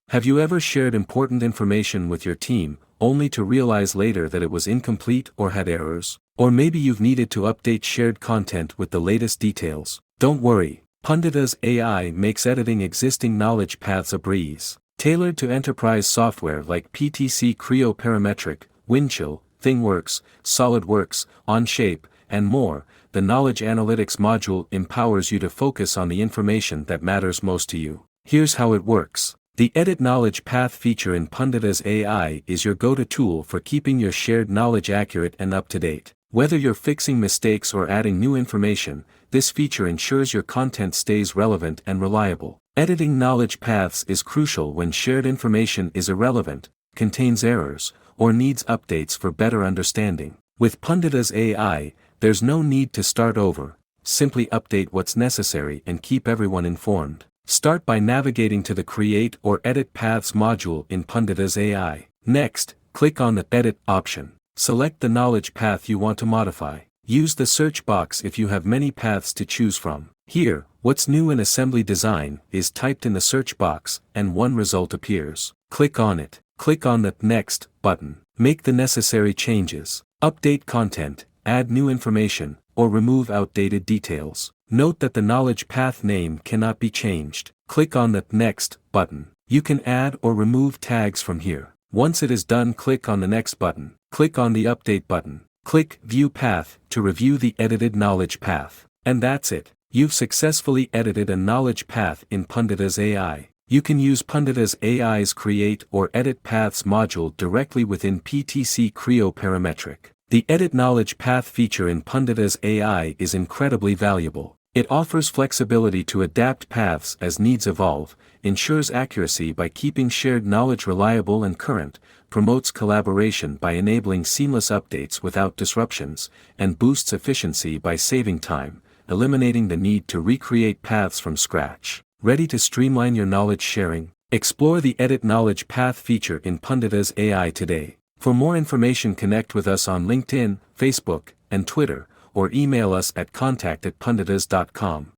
Have you ever shared important information with your team, only to realize later that it was incomplete or had errors? Or maybe you've needed to update shared content with the latest details. Don't worry, Punditas AI makes editing existing knowledge paths a breeze. Tailored to enterprise software like PTC Creo Parametric, Windchill, ThingWorx, SolidWorks, Onshape, and more, the Knowledge Analytics module empowers you to focus on the information that matters most to you. Here's how it works. The Edit Knowledge Path feature in Punditas AI is your go-to tool for keeping your shared knowledge accurate and up-to-date. Whether you're fixing mistakes or adding new information, this feature ensures your content stays relevant and reliable. Editing knowledge paths is crucial when shared information is irrelevant, contains errors, or needs updates for better understanding. With Punditas AI, there's no need to start over. Simply update what's necessary and keep everyone informed. Start by navigating to the Create or Edit Paths module in Punditas AI. Next, click on the Edit option. Select the knowledge path you want to modify. Use the search box if you have many paths to choose from. Here, what's new in assembly design is typed in the search box, and one result appears. Click on it. Click on the Next button. Make the necessary changes. Update content, add new information, or remove outdated details. Note that the knowledge path name cannot be changed. Click on the Next button. You can add or remove tags from here. Once it is done, click on the Next button. Click on the Update button. Click View Path to review the edited knowledge path. And that's it. You've successfully edited a knowledge path in Punditas AI. You can use Punditas AI's Create or Edit Paths module directly within PTC Creo Parametric. The Edit Knowledge Path feature in Punditas AI is incredibly valuable. It offers flexibility to adapt paths as needs evolve, ensures accuracy by keeping shared knowledge reliable and current, promotes collaboration by enabling seamless updates without disruptions, and boosts efficiency by saving time, eliminating the need to recreate paths from scratch. Ready to streamline your knowledge sharing? Explore the Edit Knowledge Path feature in Punditas AI today. For more information, connect with us on LinkedIn, Facebook, and Twitter, or email us at contact@punditas.com.